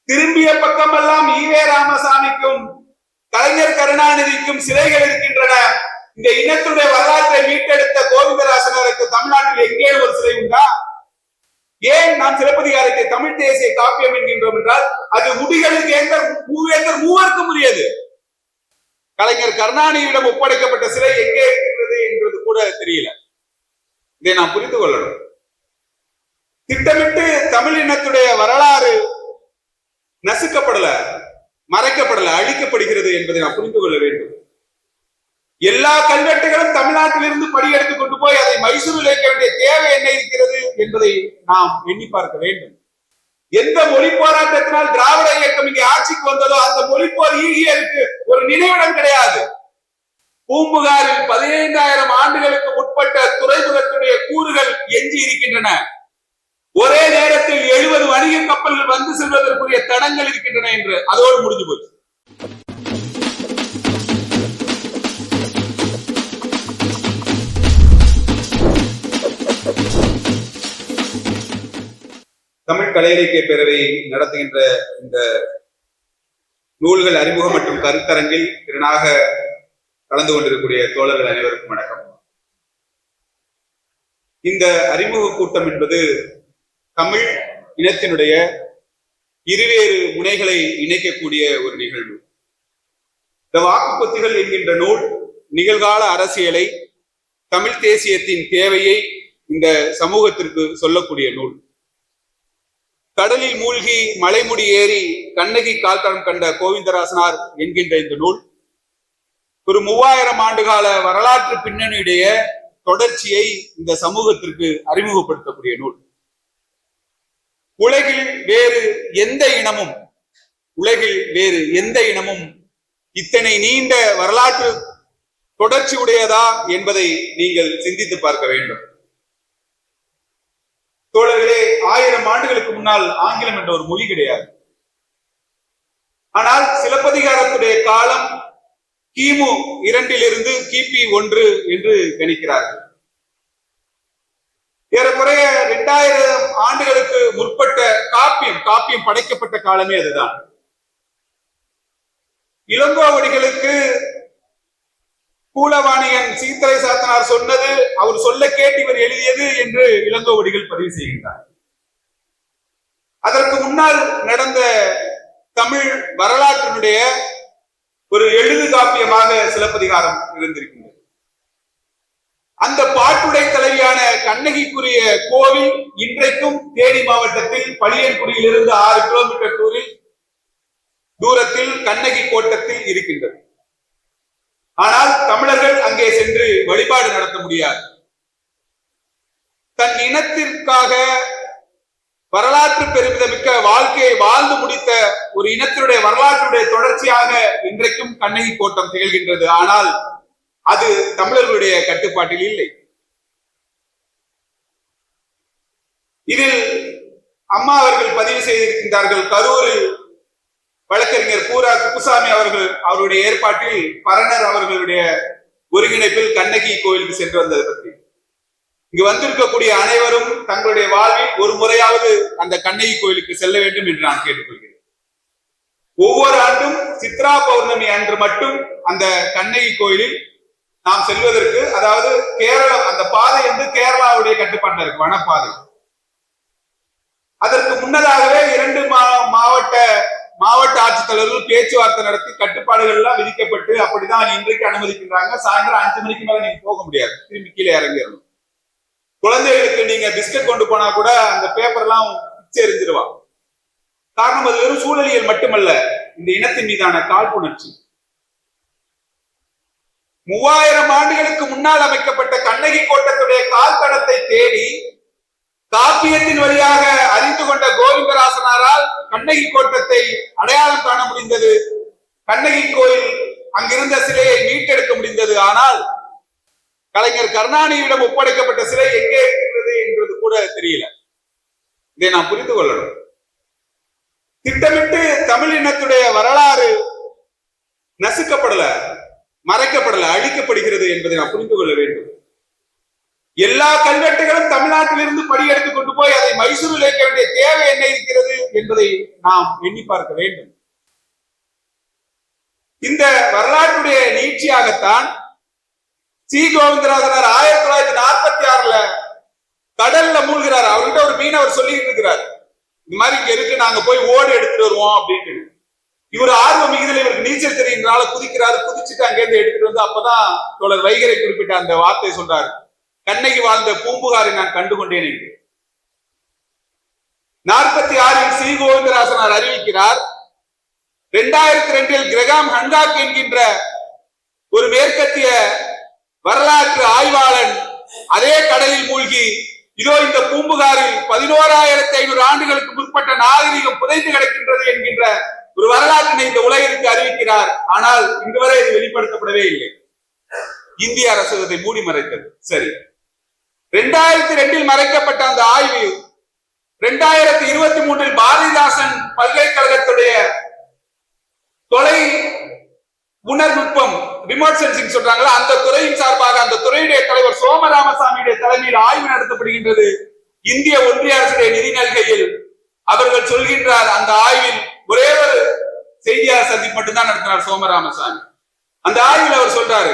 திரும்பிய பக்கமெல்லாம் ஈவே ராமசாமிக்கும் கலைஞர் கருணாநிதிக்கும் சிலைகள் இருக்கின்றன. இந்த இனத்துடைய வரலாற்றை மீட்டெடுத்த கோவிந்தராசனருக்கு தமிழ்நாட்டில் எங்கே ஒரு சிலை உண்டா? ஏன் நாம் சிலப்பதிகாரத்தை தமிழ் தேசிய காப்பியம் என்கின்றோம் என்றால் அது முடிகளுக்கு மூவருக்கும் உரியது. கலைஞர் கருணாநிதியிடம் ஒப்படைக்கப்பட்ட சிலை எங்கே இருக்கிறது என்றது கூட தெரியல. இதை நாம் புரிந்து கொள்ளணும். திட்டமிட்டு தமிழ் இனத்துடைய வரலாறு நசுக்கப்படல, மறைக்கப்படல, அழிக்கப்படுகிறது என்பதை நாம் புரிந்து கொள்ள வேண்டும். எல்லா கல்வெட்டுகளும் தமிழ்நாட்டில் இருந்து படியெடுத்துக் கொண்டு போய் அதை மைசூரில் வைக்க வேண்டிய தேவை என்ன இருக்கிறது என்பதை நாம் எண்ணி பார்க்க வேண்டும். எந்த மொழி போராட்டத்தினால் திராவிட இயக்கம் இங்கே ஆட்சிக்கு வந்ததோ அந்த மொழிப்போர் ஈகியருக்கு ஒரு நினைவிடம் கிடையாது. பூம்புகாரில் 15,000 ஆண்டுகளுக்கு உட்பட்ட துறைமுகத்துடைய கூறுகள் எஞ்சி இருக்கின்றன. ஒரே நேரத்தில் 70 வணிக கப்பல்கள் வந்து செல்வதற்குரிய தடங்கள் இருக்கின்றன என்று அதோடு முடிஞ்சு போச்சு. தமிழ் கலை இலக்கிய பேரவை நடத்துகின்ற இந்த நூல்கள் அறிமுகம் மற்றும் கருத்தரங்கில் திறனாக கலந்து கொண்டிருக்கக்கூடிய தோழர்கள் அனைவருக்கும் வணக்கம். இந்த அறிமுக கூட்டம் என்பது தமிழ் இனத்தினுடைய இருவேறு முனைகளை இணைக்கக்கூடிய ஒரு நிகழ்வு. இந்த வாக்குப்பத்திகள் என்கின்ற நூல் நிகழ்கால அரசியலை, தமிழ் தேசியத்தின் தேவையை இந்த சமூகத்திற்கு சொல்லக்கூடிய நூல். கடலில் மூழ்கி மலைமுடி ஏறி கண்ணகி கால்தடம் கண்ட கோவிந்தராசனார் என்கின்ற இந்த நூல் ஒரு 3000 ஆண்டுகால வரலாற்று பின்னணியுடைய தொடர்ச்சியை இந்த சமூகத்திற்கு அறிமுகப்படுத்தக்கூடிய நூல். உலகில் வேறு எந்த இனமும் இத்தனை நீண்ட வரலாற்று தொடர்ச்சி உடையதா என்பதை நீங்கள் சிந்தித்து பார்க்க வேண்டும். தோழர்களே, 1000 ஆண்டுகளுக்கு முன்னால் ஆங்கிலம் என்ற ஒரு மொழி கிடையாது. ஆனால் சிலப்பதிகாரத்துடைய காலம் கிமு 2 கிபி 1 என்று கணிக்கிறார்கள். ஏறக்குறைய 2000 ஆண்டுகளுக்கு முற்பட்ட காப்பியம் படைக்கப்பட்ட காலமே அதுதான். இளங்கோவடிகளுக்கு கூலவாணியன் சீத்தலை சாத்தனார் சொன்னது அவர் சொல்ல கேட்டு இவர் எழுதியது என்று இளங்கோவடிகள் பதிவு செய்கின்றார். அதற்கு முன்னால் நடந்த தமிழ் வரலாற்றினுடைய ஒரு எழுது காப்பியமாக சிலப்பதிகாரம் இருந்திருக்கின்றது. அந்த பாட்டுடை தலைவியான கண்ணகிக்குரிய கோவில் இன்றைக்கும் தேனி மாவட்டத்தில் பழியன்குடியிலிருந்து 6 கிலோமீட்டர் தூரத்தில் கண்ணகி கோட்டத்தில் இருக்கின்றது. ஆனால் தமிழர்கள் அங்கே சென்று வழிபாடு நடத்த முடியாது. தன் இனத்திற்காக வரலாற்று பெருமிதமிக்க வாழ்க்கையை வாழ்ந்து முடித்த ஒரு இனத்தினுடைய வரலாற்றுடைய தொடர்ச்சியாக இன்றைக்கும் கண்ணகி கோட்டம் திகழ்கின்றது. ஆனால் அது தமிழர்களுடைய கட்டுப்பாட்டில் இல்லை. இதில் அம்மா அவர்கள் பதிவு செய்திருக்கின்றார்கள். கரூரில் வழக்கறிஞர் பூரா குப்புசாமி அவருடைய ஏற்பாட்டில் பரணர் அவர்களுடைய ஒருங்கிணைப்பில் கண்ணகி கோயிலுக்கு சென்று வந்ததை பற்றி. இங்கு வந்திருக்கக்கூடிய அனைவரும் தங்களுடைய வாழ்வில் ஒரு முறையாவது அந்த கண்ணகி கோயிலுக்கு செல்ல வேண்டும் என்று நான் கேட்டுக்கொள்கிறேன். ஒவ்வொரு ஆண்டும் சித்ரா பௌர்ணமி அன்று மட்டும் அந்த கண்ணகி கோயிலில் நாம் செல்வதற்கு, அதாவது கேரளம், அந்த பாதை வந்து கேரளாவுடைய கட்டுப்பாட்டில் இருக்கு, வனப்பாதை. அதற்கு முன்னதாகவே 2 மாவட்ட ஆட்சித்தலைவர்கள் பேச்சுவார்த்தை நடத்தி கட்டுப்பாடுகள் எல்லாம் விதிக்கப்பட்டு அப்படிதான் இன்றைக்கு அனுமதிக்கின்றாங்க. சாயந்தரம் 5 மணிக்கு மேல நீங்க போக முடியாது, திரும்பி கீழே இறங்கிடணும். குழந்தைகளுக்கு நீங்க பிஸ்கட் கொண்டு போனா கூட அந்த பேப்பர் எல்லாம் பிச்சு எறிஞ்சிருவா. காரணம் அது வெறும் சூழலியல் மட்டுமல்ல, இந்த இனத்தின் மீதான காழ்ப்புணர்ச்சி. 3000 ஆண்டுகளுக்கு முன்னால் அமைக்கப்பட்ட கண்ணகி கோட்டத்துடைய கால் தடத்தை தேடி காப்பியத்தின் வழியாக அறிந்து கொண்ட கோவிந்தராசனாரால் கண்ணகி கோட்டத்தை அடையாளம் காண முடிந்தது. கண்ணகி கோயில் அங்கிருந்த சிலையை மீட்டெடுக்க முடிந்தது. ஆனால் கலைஞர் கருணாநிதியிடம் ஒப்படைக்கப்பட்ட சிலை எங்கே இருக்கிறது என்றது கூட தெரியல. இதை நாம் புரிந்து கொள்ளணும். திட்டமிட்டு தமிழ் இனத்துடைய வரலாறு நசுக்கப்படல, மறைக்கப்படல, அழிக்கப்படுகிறது என்பதை நாம் புரிந்து கொள்ள வேண்டும். எல்லா கல்வெட்டுகளும் தமிழ்நாட்டில் இருந்து படியெடுத்து கொண்டு போய் அதை மைசூரில் வைக்க வேண்டிய தேவை என்ன இருக்கிறது என்பதை நாம் எண்ணி பார்க்க வேண்டும். இந்த வரலாற்றுடைய நீட்சியாகத்தான் சி. கோவிந்தராஜனார் 1946 கடல்ல மூழ்கிறார். அவர்கிட்ட ஒரு மீனவர் சொல்லிட்டு இருக்கிறார், இந்த மாதிரி இங்க இருக்கு, நாங்க போய் ஓடு எடுத்துட்டு வருவோம் அப்படின்னு. இவர் ஆர்வம் மிகுதியில் இவருக்கு நீச்சல் தெரியுன்றனால குதிக்கிறாரு. குதிச்சுட்டு அங்கேருந்து எடுத்துட்டு வந்து அப்பதான் தோழர் வைகரை குறிப்பிட்ட அந்த வார்த்தை சொல்றாரு, கண்ணகி வாழ்ந்த பூம்புகாரை நான் கண்டுகொண்டேன் என்று. 46 சி. கோவிந்தராஜனார் அறிவிக்கிறார். 2002 கிரகாம் ஹன்காக் என்கின்ற ஒரு மேற்கத்திய வரலாற்று ஆய்வாளன் அதே கடலில் மூழ்கி இதோ இந்த பூம்புகாரில் 11,500 ஆண்டுகளுக்கு முற்பட்ட நாகரிகம் புதைந்து கிடக்கின்றது என்கின்ற ஒரு வரலாற்றினை இந்த உலகிற்கு அறிவிக்கிறார். ஆனால் இன்று வரை இது வெளிப்படுத்தப்படவே இல்லை. இந்திய அரசு அதை மூடி மறைத்தது. சரி, 2002 மறைக்கப்பட்ட அந்த ஆய்வு 2023 பாரதிதாசன் பல்கலைக்கழகத்துடைய தொலை உணர்நுட்பம் ரிமோட் சென்சிங் சொல்றாங்களா, அந்த துறையின் சார்பாக அந்த துறையுடைய தலைவர் சோமராமசாமியுடைய தலைமையில் ஆய்வு நடத்தப்படுகின்றது. இந்திய ஒன்றிய அரசுடைய நிதி நல்கையில் அவர்கள் சொல்கின்றார், அந்த ஆய்வில் ஒரே ஒரு செய்தியாளர் சந்திப்பு மட்டும்தான் நடத்தினார் சோமராமசாமி. அந்த ஆய்வில் அவர் சொல்றாரு,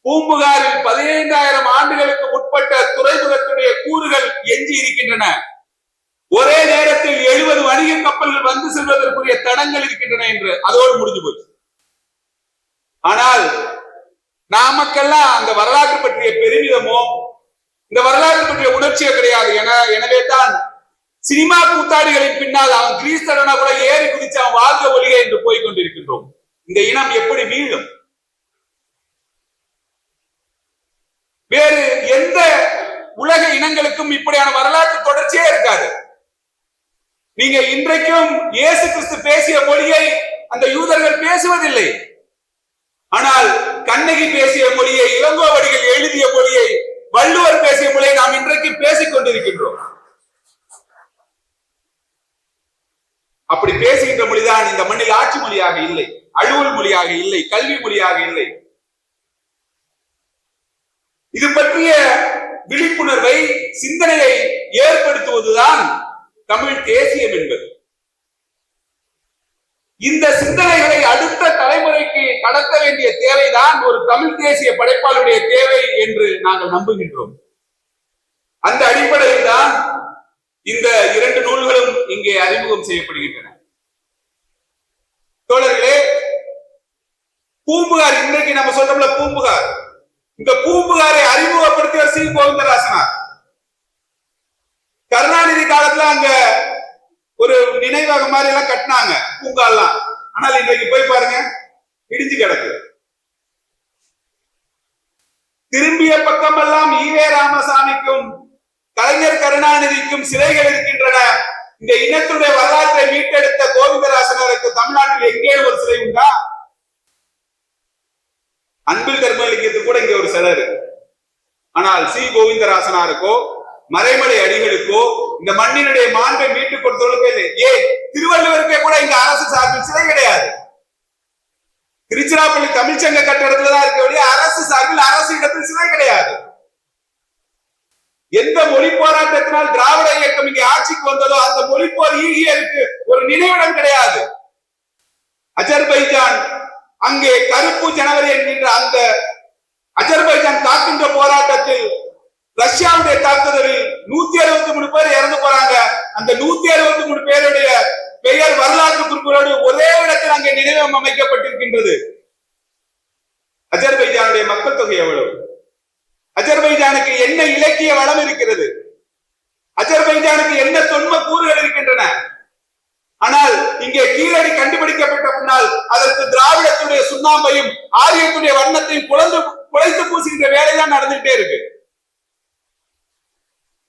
பூம்புகாரில் 15,000 ஆண்டுகளுக்கு உட்பட்ட துறைமுகத்துடைய கூறுகள் எஞ்சி இருக்கின்றன. ஒரே நேரத்தில் 70 வணிக கப்பல்கள் வந்து செல்வதற்குரிய தடங்கள் இருக்கின்றன என்று அதோடு முடிஞ்சு போச்சு. ஆனால் நாமக்கெல்லாம் அந்த வரலாற்று பற்றிய பெருமிதமோ இந்த வரலாற்று பற்றிய உணர்ச்சியோ கிடையாது. எனவே தான் சினிமா கூத்தாடிகளின் பின்னால் அவன் கிரீஸ்தரனா கூட ஏறி குதிச்சு அவன் வாழ்க ஒழிக என்று போய் கொண்டிருக்கின்றோம். இந்த இனம் எப்படி வீழும்? வேறு எந்த உலக இனங்களுக்கும் இப்படியான வரலாற்று தொடர்ச்சியே இருக்காது. நீங்க இன்றைக்கும் இயேசு கிறிஸ்து பேசிய மொழியை அந்த யூதர்கள் பேசுவதில்லை. ஆனால் கண்ணகி பேசிய மொழியை, இளங்கோவடிகள் எழுதிய மொழியை, வள்ளுவர் பேசிய மொழியை நாம் இன்றைக்கு பேசிக் கொண்டிருக்கின்றோம். அப்படி பேசுகின்ற மொழிதான் இந்த மண்ணில் ஆட்சி மொழியாக இல்லை, அலுவல் மொழியாக இல்லை, கல்வி மொழியாக இல்லை. இது பற்றிய விழிப்புணர்வை, சிந்தனையை ஏற்படுத்துவதுதான் தமிழ் தேசியம் என்பது. இந்த சிந்தனைகளை அடுத்த தலைமுறைக்கு கடத்த வேண்டிய தேவைதான் ஒரு தமிழ் தேசிய படைப்பாளருடைய தேவை என்று நாங்கள் நம்புகின்றோம். அந்த அடிப்படையில் தான் இந்த 2 நூல்களும் இங்கே அறிமுகம் செய்யப்படுகின்றன. தோழர்களே, பூம்புகார், இன்றைக்கு நம்ம சொல்றோம்ல பூம்புகார், இந்த பூம்புகாரை அறிமுகப்படுத்தியவர் சி. கோவிந்தராஜனார். கருணாநிதி காலத்துல அங்க ஒரு நினைவகம் மாதிரி எல்லாம் கட்டினாங்க பூங்காலாம். ஆனால் இன்றைக்கு போய் பாருங்க, இடிஞ்சு கிடக்கு. திரும்பிய பக்கமெல்லாம் ஈவே ராமசாமிக்கும் கலைஞர் கருணாநிதிக்கும் சிலைகள் இருக்கின்றன. இந்த இனத்துடைய வரலாற்றை மீட்டெடுத்த கோவிந்தராஜனருக்கு தமிழ்நாட்டில் எங்கே ஒரு சிலை உண்டா? அன்பில் தர்மலிங்கத்துக்கு கூட இங்க ஒரு சிலை இருக்கு. ஆனால் சி. கோவிந்தராஜனாருக்கோ மறைமலை அடிகளுக்கோ இந்த மண்ணினுடைய மாண்பை மீட்டுக் கொடுத்தவர்களுக்கே இல்லை. ஏன் திருவள்ளுவருக்கே கூட இங்க அரசு சார்பில் சிலை கிடையாது. திருச்சிராப்பள்ளி தமிழ்ச்சங்க கட்டடத்துலதான் இருக்க வேண்டிய அரசு சார்பில் அரசு இடத்தில் சிலை கிடையாது. எந்த மொழி போராட்டத்தினால் திராவிட இயக்கம் இங்கே ஆட்சிக்கு வந்ததோ அந்த மொழிப்போர் ஈகியருக்கு ஒரு நினைவிடம் கிடையாது. அஜர்பைஜான் அங்கே கருப்பு ஜனவரி என்கின்ற அந்த அஜர்பைஜான் தாக்குகின்ற போராட்டத்தில் ரஷ்யாவுடைய தாக்குதலில் 163 பேர் இறந்து போறாங்க. அந்த 163 பேருடைய பெயர் வரலாற்று குறிப்புகளோடு ஒரே இடத்தில் அங்கே நினைவகம் அமைக்கப்பட்டிருக்கின்றது. அஜர்பைஜானுடைய மக்கள் தொகை எவ்வளவு? அஜர்பைஜானுக்கு என்ன இலக்கிய வளம் இருக்கிறது? அஜர்பைஜானுக்கு என்ன தொன்ம கூறுகள் இருக்கின்றன? ஆனால் இங்கே கீழடி கண்டுபிடிக்கப்பட்ட பின்னால் அதற்கு திராவிடத்துடைய சுண்ணாம்பையும் ஆரியத்துடைய வண்ணத்தையும் குலைத்து பூசுகின்ற வேலைதான் நடந்துகிட்டே இருக்கு.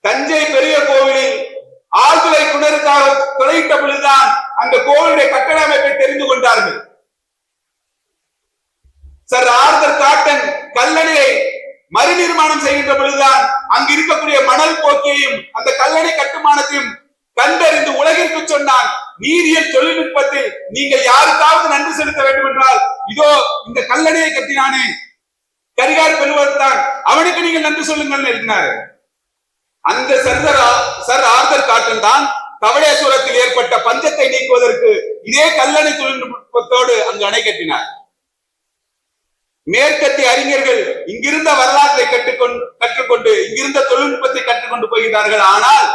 தஞ்சை பெரிய கோவிலில் ஆழ்துளை கிணறுக்காக துளையிட்ட பொழுதுதான் அந்த கோவிலுடைய கட்டட அமைப்பை தெரிந்து கொண்டார்கள். சர் ஆர்தர் காட்டன் கல்லணையை மறுநிர்மாணம் செய்கின்ற பொழுதுதான் அங்கு இருக்கக்கூடிய மணல் போக்கியையும் அந்த கல்லணை கட்டுமானத்தையும் கண்டறிந்து உலகிற்கு சொன்னான். நீரியல் தொழில்நுட்பத்தில் நீங்கள் யாருக்காவது நன்றி செலுத்த வேண்டும் என்றால் இதோ இந்த கல்லணையை கட்டினானே, கரிகார் பெறுவர் தான், அவனுக்கு நீங்கள் நன்றி சொல்லுங்கள் எழுதினார். அந்த சர் ஆர்தர் காட்டன் தான் தவளேஸ்வரத்தில் ஏற்பட்ட பஞ்சத்தை நீக்குவதற்கு இதே கல்லணை தொழில்நுட்பத்தோடு அங்கு அணை கட்டினார். மேற்கத்திய அறிஞர்கள் இங்கிருந்த வரலாற்றை கற்றுக்கொண்டு இங்கிருந்த தொழில்நுட்பத்தை கற்றுக்கொண்டு போகிறார்கள். ஆனால்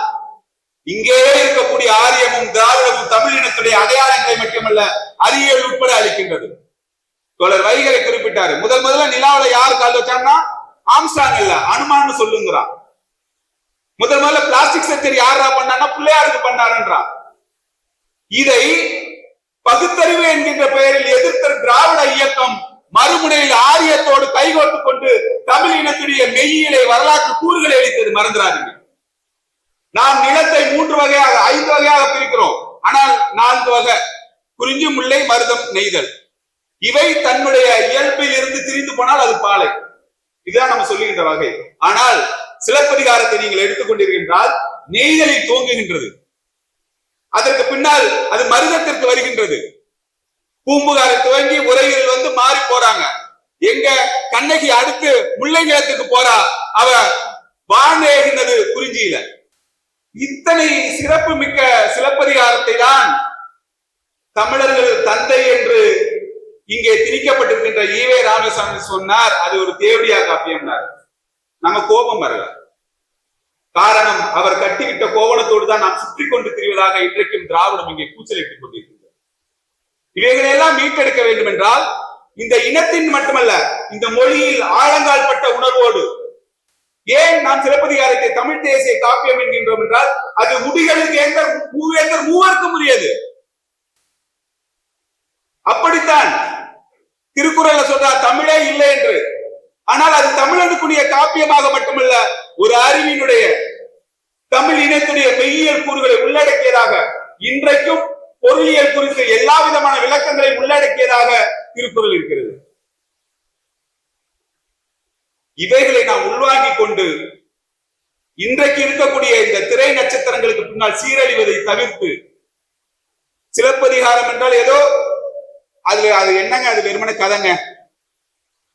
இங்கேயே இருக்கக்கூடிய ஆரியமும் திராவிடமும் தமிழ் இனத்துடைய அடையாளங்களை மட்டுமல்ல அறிவியல் உட்பட அளிக்கின்றது. தோழர் வைகரை குறிப்பிட்டாரு, முதல்ல நிலாவில யார் கால் வச்சாங்கன்னா ஆம்ஸ்ட்ராங் இல்ல, அனுமான்னு சொல்லுங்கிறான். முதல்ல பிளாஸ்டிக் சர்ஜரி யாரா பண்ணான்னா பிள்ளையாருக்கு பண்ணாருன்றான். இதை பகுத்தறிவு என்கின்ற பெயரில் எதிர்த்த திராவிட இயக்கம் மறுமுனையில் ஆரியத்தோடு கைகோர்த்து கொண்டு தமிழ் இனத்துடைய மெய்யியலை வரலாற்று கூறுகளை அளித்தது மறந்துடாதீங்க. நாம் நிலத்தை 3 வகையாக 5 வகையாக பிரிக்கிறோம். ஆனால் 4 வகை: குறிஞ்சி, முல்லை, மருதம், நெய்தல். இவை தன்னுடைய இயல்பில் இருந்து திரிந்து போனால் அது பாலை. இதுதான் நம்ம சொல்லுகின்ற வகை. ஆனால் சிலப்பதிகாரத்தை நீங்கள் எடுத்துக்கொண்டிருக்கின்றால் நெய்தலில் துவங்குகின்றது, அதற்கு பின்னால் அது மருதத்திற்கு வருகின்றது. பூம்புகாரை துவங்கி உரையில் வந்து மாறி போறாங்க. எங்க கண்ணகி அடுத்து முல்லை நிலத்துக்கு போறா, அவ வாழ்ந்தது குறிஞ்சியில. இத்தனை சிறப்பு மிக்க சிலப்பதிகாரத்தை தான் தமிழர்கள் தந்தை என்று இங்கே திணிக்கப்பட்டிருக்கின்ற ஈவே ராமசாமி சொன்னார். அது ஒரு தேவடியா காப்பியம். நம்ம கோபம் வரல. காரணம், அவர் கட்டிவிட்ட கோவணத்தோடு தான் நாம் சுற்றி கொண்டு திரிவதாக இன்றைக்கும் திராவிடம் இங்கே கூச்சலிட்டுக் கொண்டிருக்கிறது. இவைகளெல்லாம் மீட்டெடுக்க வேண்டும் என்றால் இந்த இனத்தின் மட்டுமல்ல, இந்த மொழியில் ஆழங்கால் பட்ட உணர்வோடு. ஏன் நாம் சிலப்பதிகாரத்தை தமிழ் தேசிய காப்பியம் என்கின்றோம் என்றால் அது முடிகளுக்கு மூவருக்கும் உரியது. அப்படித்தான் திருக்குறள்ல சொல்றார் தமிழே இல்லை என்று. ஆனால் அது தமிழனுக்குரிய காப்பியமாக மட்டுமல்ல, ஒரு அறிவினுடைய தமிழ் இனத்துடைய மெய்யியல் கூறுகளை உள்ளடக்கியதாக, இன்றைக்கும் பொருளியல் குறித்து எல்லா விதமான விளக்கங்களை உள்ளடக்கியதாக திருக்குறள் இருக்கிறது. இவைகளை நாம் உள்வாங்கிக் கொண்டு இன்றைக்கு இருக்கக்கூடிய இந்த திரை நட்சத்திரங்களுக்கு பின்னால் சீரழிவதை தவிர்த்து, சிலப்பதிகாரம் என்றால் ஏதோ அது என்னங்க, அது வெறுமன கதைங்க.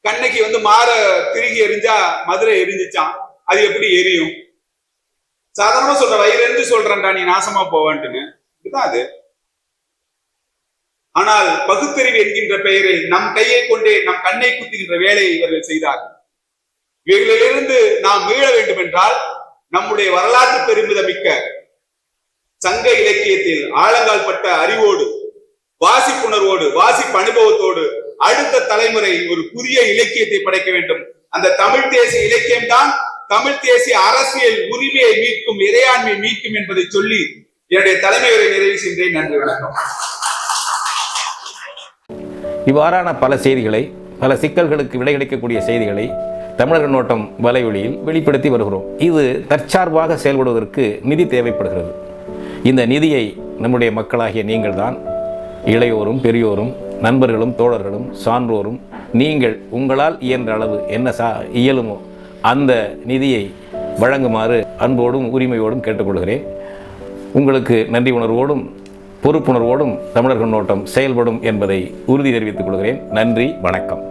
கண்ணகி வந்து மாற திருகி எரிஞ்சா மதுரை எரிஞ்சிச்சான், அது எப்படி எரியும்? சாதாரணமா சொல்ற, வயிறு சொல்றேன்டா நீ நாசமா போவான்ட்டுன்னு. இதுதான் அது. ஆனால் பகுத்தறிவு என்கின்ற பெயரில் நம் கையை கொண்டே நம் கண்ணை குத்துகின்ற வேலையை இவர்கள் செய்தார்கள். இவைகளிலிருந்து நாம் மீள வேண்டும் என்றால் நம்முடைய வரலாற்று பெருமிதமிக்க சங்க இலக்கியத்தில் ஆழங்கால் பட்ட அறிவோடு, வாசிப்புணர்வோடு, வாசிப்பு அனுபவத்தோடு அடுத்த தலைமுறை ஒரு புதிய இலக்கியத்தை படைக்க வேண்டும். அந்த தமிழ் தேசிய இலக்கியம் தான் தமிழ் தேசிய அரசியல் உரிமையை மீட்கும், இறையாண்மையை மீட்கும் என்பதை சொல்லி என்னுடைய தலைமையுரை நிறைவு செய்கிறேன். நன்றி, வணக்கம். இவ்வாறான பல செய்திகளை, பல சிக்கல்களுக்கு விடை கிடைக்கக்கூடிய செய்திகளை தமிழர் கண்ணோட்டம் வலைவழியில் வெளிப்படுத்தி வருகிறோம். இது தற்சார்பாக செயல்படுவதற்கு நிதி தேவைப்படுகிறது. இந்த நிதியை நம்முடைய மக்களாகிய நீங்கள் தான், இளையோரும் பெரியோரும் நண்பர்களும் தோழர்களும் சான்றோரும், நீங்கள் உங்களால் இயன்ற அளவு என்ன இயலுமோ அந்த நிதியை வழங்குமாறு அன்போடும் உரிமையோடும் கேட்டுக்கொள்கிறேன். உங்களுக்கு நன்றி உணர்வோடும் பொறுப்புணர்வோடும் தமிழர் கண்ணோட்டம் செயல்படும் என்பதை உறுதி தெரிவித்துக் கொள்கிறேன். நன்றி, வணக்கம்.